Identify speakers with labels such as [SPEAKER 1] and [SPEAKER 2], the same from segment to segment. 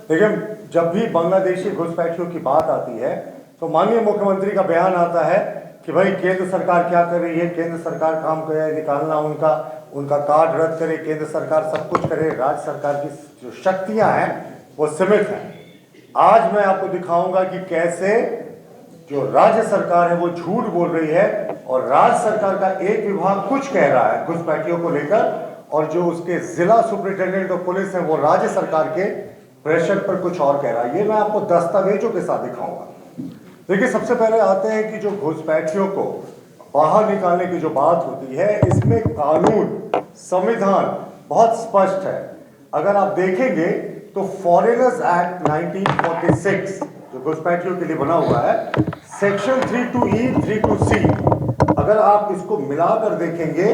[SPEAKER 1] देखिए, जब भी बांग्लादेशी घुसपैठियों की बात आती है तो माननीय मुख्यमंत्री का बयान आता है कि भाई केंद्र सरकार क्या कर रही है, केंद्र सरकार काम करे, निकालना उनका कार्ड रद्द करे, केंद्र सरकार सब कुछ करे, राज्य सरकार की जो शक्तियां हैं वो सीमित हैं। आज मैं आपको दिखाऊंगा कि कैसे जो राज्य सरकार है वो झूठ बोल रही है और राज्य सरकार का एक विभाग कुछ कह रहा है घुसपैठियों को लेकर, और जो उसके जिला सुपरिटेंडेंट ऑफ पुलिस है वो राज्य सरकार के प्रेशर पर कुछ और कह रहा है। ये मैं आपको दस्तावेजों के साथ दिखाऊंगा। देखिए, सबसे पहले आते हैं कि जो घुसपैठियों को बाहर निकालने की जो बात होती है, इसमें कानून, संविधान बहुत स्पष्ट है। अगर आप देखेंगे तो फॉरेनर्स एक्ट 1946 जो घुसपैठियों के लिए बना हुआ है, सेक्शन 32E 32C, अगर आप इसको मिलाकर देखेंगे,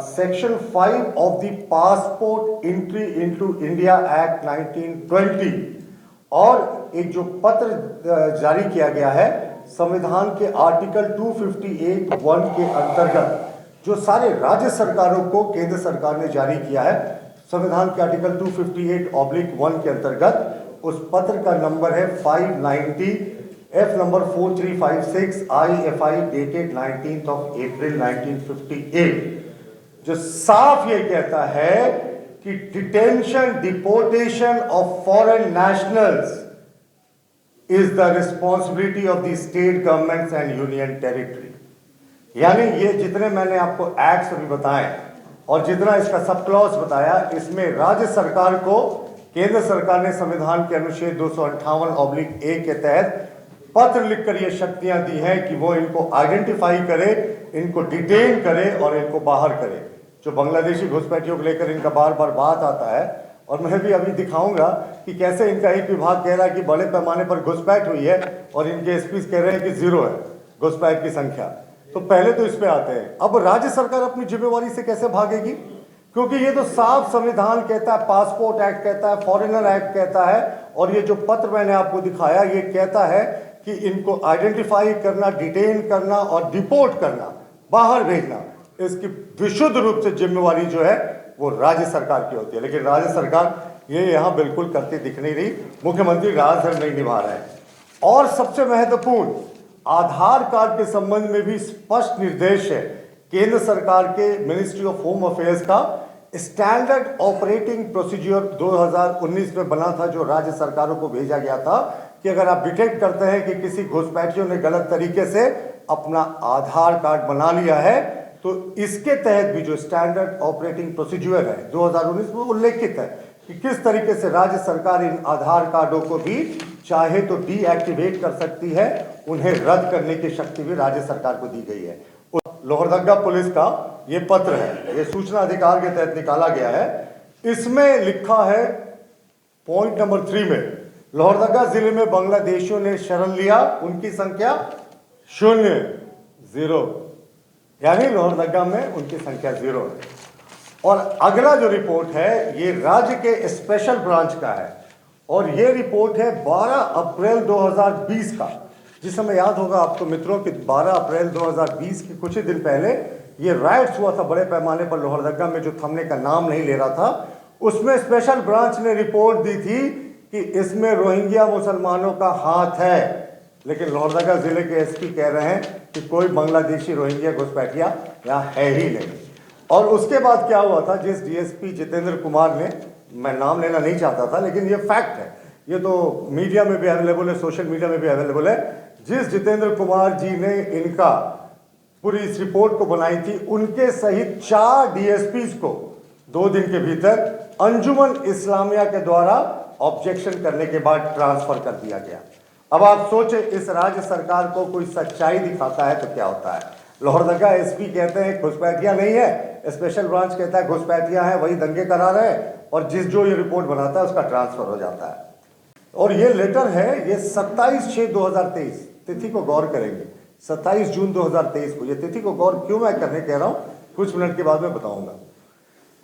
[SPEAKER 1] section 5 of the passport entry into India act 1920 और एक जो पत्र जारी किया गया है संविधान के आर्टिकल 258(1) के अंतर्गत, जो सारे राज्य सरकारों को केंद्र सरकार ने जारी किया है, संविधान के आर्टिकल 258(1) के अंतर्गत, उस पत्र का नंबर है 590 F number 4356 IFI dated 19th of April 1958, जो साफ ये कहता है कि detention, deportation of foreign nationals is the responsibility of the state governments and union territory. यानी ये जितने मैंने आपको एक्ट्स अभी बताए और जितना इसका सब क्लॉज बताया, इसमें राज्य सरकार को केंद्र सरकार ने संविधान के अनुच्छेद 258(a) के तहत पत्र लिखकर ये शक्तियां दी हैं कि वो इनको आइडेंटिफाई करे, इनको डिटेन करे और इनको बाहर करे। जो बांग्लादेशी घुसपैठियों को लेकर इनका बार बार बात आता है, और मैं भी अभी दिखाऊंगा कि कैसे इनका एक विभाग कह रहा है कि बड़े पैमाने पर घुसपैठ हुई है और इनके एसपी कह रहे हैं कि 0 है घुसपैठ की संख्या। तो पहले तो इस पे आते हैं। अब राज्य सरकार अपनी जिम्मेवारी से कैसे भागेगी, क्योंकि ये तो साफ संविधान कहता है, पासपोर्ट एक्ट कहता है, फॉरेनर एक्ट कहता है, और ये जो पत्र मैंने आपको दिखाया ये कहता है कि इनको आइडेंटिफाई करना, डिटेन करना और डिपोर्ट करना, बाहर भेजना, इसकी विशुद्ध रूप से जिम्मेवारी जो है वो राज्य सरकार की होती है। लेकिन राज्य सरकार ये यहाँ बिल्कुल करती दिख नहीं रही, मुख्यमंत्री राजधर्म नहीं निभा रहे हैं। और सबसे महत्वपूर्ण, आधार कार्ड के संबंध में भी स्पष्ट निर्देश है केंद्र सरकार के मिनिस्ट्री ऑफ होम अफेयर्स का स्टैंडर्ड ऑपरेटिंग प्रोसीजर 2019 में बना था, जो राज्य सरकारों को भेजा गया था कि अगर आप डिटेक्ट करते हैं कि किसी घुसपैठियों ने गलत तरीके से अपना आधार कार्ड बना लिया है, तो इसके तहत भी जो स्टैंडर्ड ऑपरेटिंग प्रोसीजर है 2019 में उल्लेखित है कि किस तरीके से राज्य सरकार इन आधार कार्डों को भी चाहे तो डीएक्टिवेट कर सकती है, उन्हें रद्द करने की शक्ति भी राज्य सरकार को दी गई है। लोहरदगा पुलिस का ये पत्र है, ये सूचना अधिकार के तहत निकाला गया है। इसमें लिखा है पॉइंट नंबर 3 में, लोहरदगा जिले में बांग्लादेशियों ने शरण लिया, उनकी संख्या 0, यानी लोहरदगा में उनकी संख्या 0 है। और अगला जो रिपोर्ट है ये राज्य के स्पेशल ब्रांच का है, और ये रिपोर्ट है 12 अप्रैल 2020 का। जिस समय याद होगा आपको मित्रों कि 12 अप्रैल 2020 के कुछ ही दिन पहले ये राइट्स हुआ था बड़े पैमाने पर लोहरदगा में, जो थमने का नाम नहीं ले रहा था। उसमें स्पेशल ब्रांच ने रिपोर्ट दी थी कि इसमें रोहिंग्या मुसलमानों का हाथ है, लेकिन लोहरदगा जिले के एसपी कह रहे हैं कि कोई बांग्लादेशी रोहिंग्या घुसपैठिया यहाँ है ही नहीं। और उसके बाद क्या हुआ था, जिस डीएसपी जितेंद्र कुमार ने, मैं नाम लेना नहीं चाहता था लेकिन ये फैक्ट है, ये तो मीडिया में भी अवेलेबल है, सोशल मीडिया में भी अवेलेबल है, जिस जितेंद्र कुमार जी ने इनका पूरी इस रिपोर्ट को बनाई थी, उनके सहित 4 डीएसपीज को 2 दिन के भीतर अंजुमन इस्लामिया के द्वारा ऑब्जेक्शन करने के बाद ट्रांसफर कर दिया गया। अब आप सोचें, इस राज्य सरकार को कोई सच्चाई दिखाता है तो क्या होता है। लोहरदगा एसपी कहते हैं घुसपैठिया नहीं है, स्पेशल ब्रांच कहता है घुसपैठिया है, वही दंगे करा रहे हैं, और जिस जो ये रिपोर्ट बनाता है उसका ट्रांसफर हो जाता है। और ये लेटर है, ये 27/6/2023, तिथि को गौर करेंगे, 27 जून 2023 को। ये तिथि को गौर क्यों मैं करने कह रहा हूं, कुछ मिनट के बाद मैं बताऊंगा।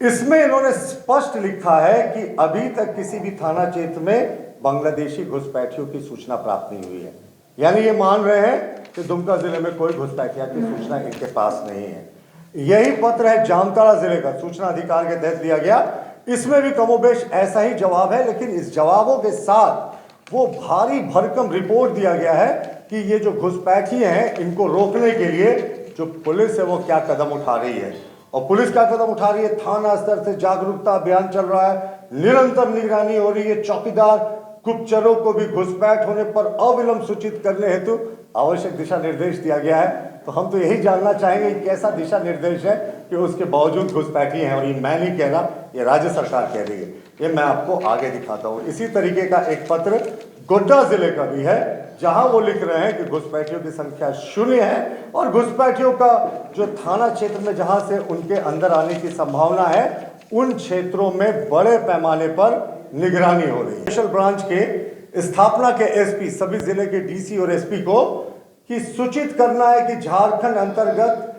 [SPEAKER 1] इसमें इन्होंने स्पष्ट लिखा है कि अभी तक किसी भी थाना क्षेत्र में बांग्लादेशी घुसपैठियों की सूचना प्राप्त नहीं हुई है। यानी ये मान रहे हैं कि दुमका जिले में कोई घुसपैठिया की सूचना इनके पास नहीं है। यही पत्र है जामताड़ा जिले का, सूचना अधिकार के तहत लिया गया, इसमें भी कमोबेश ऐसा ही जवाब है, लेकिन इस जवाबों के साथ वो भारी भरकम रिपोर्ट दिया गया है कि ये जो घुसपैठी हैं इनको रोकने के लिए जो पुलिस है वो क्या कदम उठा रही है। और पुलिस क्या कदम उठा रही है, थाना स्तर से जागरूकता अभियान चल रहा है, निरंतर निगरानी हो रही है, चौकीदार गुप्तचरों को भी घुसपैठ होने पर अविलंब सूचित करने हेतु आवश्यक दिशा निर्देश दिया गया है। तो हम तो यही जानना चाहेंगे कि कैसा दिशा निर्देश है कि उसके बावजूद घुसपैठी हैं। और ये मैं नहीं कह रहा, ये राज्य सरकार कह रही है, ये मैं आपको आगे दिखाता हूँ। इसी तरीके का एक पत्र गोड्डा जिले का भी है, जहां वो लिख रहे हैं कि घुसपैठियों की संख्या 0 है और घुसपैठियों का जो थाना क्षेत्र में जहां से उनके अंदर आने की संभावना है उन क्षेत्रों में बड़े पैमाने पर निगरानी हो रही है। स्पेशल ब्रांच के स्थापना के एसपी सभी जिले के डीसी और एसपी को कि सूचित करना है कि झारखंड अंतर्गत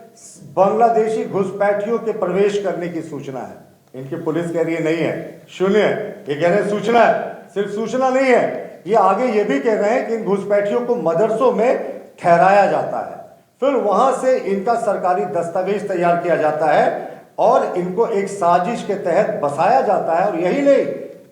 [SPEAKER 1] बांग्लादेशी घुसपैठियों के प्रवेश करने की सूचना है। इनकी पुलिस कह रही है नहीं है, 0 है। ये कह रहे हैं सूचना है, सिर्फ सूचना नहीं है, ये आगे ये भी कह रहे हैं कि इन घुसपैठियों को मदरसों में ठहराया जाता है, फिर वहां से इनका सरकारी दस्तावेज तैयार किया जाता है और इनको एक साजिश के तहत बसाया जाता है। और यही नहीं,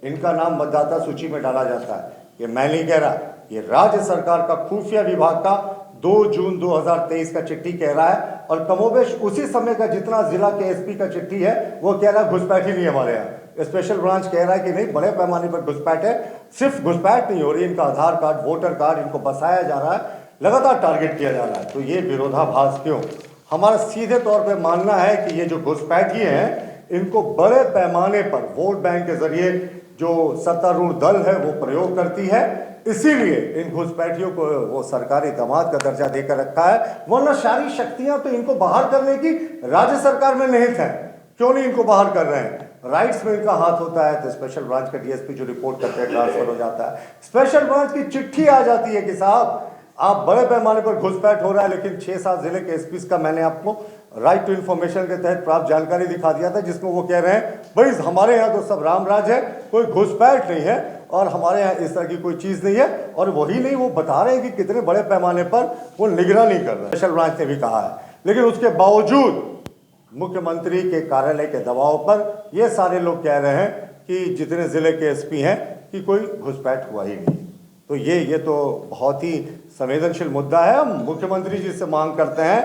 [SPEAKER 1] इनका नाम मतदाता सूची में डाला जाता है। ये मैं नहीं कह रहा, ये राज्य सरकार का खुफिया विभाग का 2 जून 2023 का चिट्ठी कह रहा है। और कमोबेश उसी समय का जितना जिला के एसपी का चिट्ठी है वो कह रहा है घुसपैठ ही नहीं हमारे यहाँ। स्पेशल ब्रांच कह रहा है कि नहीं, बड़े पैमाने पर घुसपैठ है। सिर्फ घुसपैठ नहीं हो रही, इनका आधार कार्ड, वोटर कार्ड, इनको बसाया जा रहा है, लगातार टारगेट किया जा रहा है। तो ये विरोधाभास क्यों? हमारा सीधे तौर पे मानना है कि ये जो घुसपैठी हैं इनको बड़े पैमाने पर वोट बैंक के जरिए जो सत्तारूढ़ दल है वो प्रयोग करती है, इसीलिए इन घुसपैठियों को वो सरकारी दामाद का दर्जा देकर रखा है। वरना सारी शक्तियां तो इनको बाहर करने की राज्य सरकार में निहित है। क्यों नहीं इनको बाहर कर रहे हैं? राइट्स में इनका हाथ होता है तो स्पेशल ब्रांच का डीएसपी जो रिपोर्ट करते हैं ट्रांसफर हो जाता है, स्पेशल ब्रांच की चिट्ठी आ जाती है कि साहब आप बड़े पैमाने पर घुसपैठ हो रहा है। लेकिन 6-7 जिले के एसपी का मैंने आपको राइट टू इन्फॉर्मेशन के तहत प्राप्त जानकारी दिखा दिया था, जिसमें वो कह रहे हैं भाई हमारे यहाँ तो सब राम राज है, कोई घुसपैठ नहीं है और हमारे यहाँ इस तरह की कोई चीज़ नहीं है। और वही नहीं, वो बता रहे हैं कि कितने बड़े पैमाने पर वो निगरानी कर रहे हैं, स्पेशल ब्रांच ने भी कहा है। लेकिन उसके बावजूद मुख्यमंत्री के कार्यालय के दबाव पर ये सारे लोग कह रहे हैं कि जितने जिले के एसपी हैं कि कोई घुसपैठ हुआ ही नहीं। तो ये तो बहुत ही संवेदनशील मुद्दा है। हम मुख्यमंत्री जी से मांग करते हैं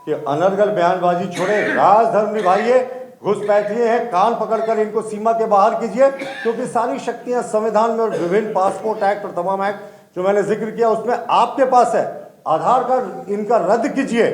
[SPEAKER 1] कि अनर्गल बयानबाजी छोड़े, राजधर्म निभाइए, घुसपैठिए हैं कान पकड़कर इनको सीमा के बाहर कीजिए, क्योंकि सारी शक्तियां संविधान में और विभिन्न पासपोर्ट एक्ट और तमाम एक्ट जो मैंने जिक्र किया उसमें आपके पास है। आधार कार्ड इनका रद्द कीजिए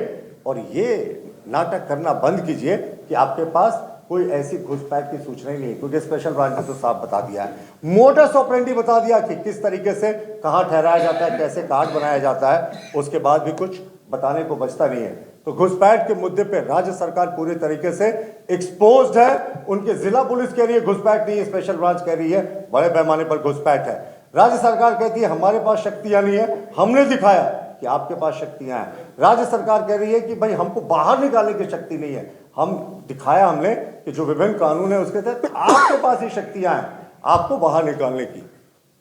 [SPEAKER 1] और ये नाटक करना बंद कीजिए कि आपके पास कोई ऐसी घुसपैठ की सूचना ही नहीं, क्योंकि स्पेशल ब्रांच ने तो साफ बता दिया है, मोडस ऑपरेंडी बता दिया कि किस तरीके से कहाँ ठहराया जाता है, कैसे कार्ड बनाया जाता है। उसके बाद भी कुछ बताने को बचता नहीं है। तो घुसपैठ के मुद्दे पे राज्य सरकार पूरे तरीके से एक्सपोज्ड है। उनके जिला पुलिस कह रही है घुसपैठ नहीं है, स्पेशल ब्रांच कह रही है बड़े पैमाने पर घुसपैठ है। राज्य सरकार कहती है हमारे पास शक्तियां नहीं है, हमने दिखाया कि आपके पास शक्तियां हैं। राज्य सरकार कह रही है कि भाई हमको बाहर निकालने की शक्ति नहीं है, हम दिखाया हमने कि जो विभिन्न कानून है उसके तहत आपके पास ही शक्तियां हैं आपको बाहर निकालने की।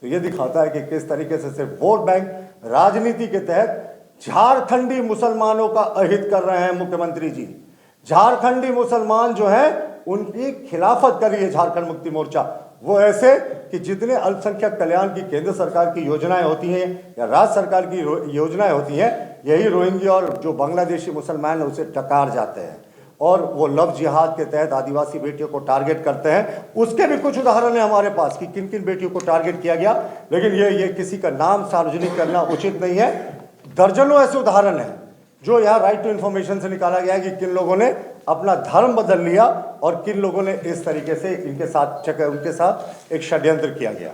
[SPEAKER 1] तो ये दिखाता है कि किस तरीके से सिर्फ वोट बैंक राजनीति के तहत झारखंडी मुसलमानों का अहित कर रहे हैं मुख्यमंत्री जी। झारखंडी मुसलमान जो है उनकी खिलाफत कर रही है झारखंड मुक्ति मोर्चा। वो ऐसे कि जितने अल्पसंख्यक कल्याण की केंद्र सरकार की योजनाएं होती हैं या राज्य सरकार की योजनाएं होती हैं, यही रोहिंग्या और जो बांग्लादेशी मुसलमान है उसे टकार जाते हैं और वो लव जिहाद के तहत आदिवासी बेटियों को टारगेट करते हैं। उसके भी कुछ उदाहरण है हमारे पास कि किन किन बेटियों को टारगेट किया गया, लेकिन ये किसी का नाम सार्वजनिक करना उचित नहीं है। दर्जनों ऐसे उदाहरण हैं जो यहाँ राइट टू इन्फॉर्मेशन से निकाला गया है कि किन लोगों ने अपना धर्म बदल लिया और किन लोगों ने इस तरीके से उनके साथ एक षड्यंत्र किया गया।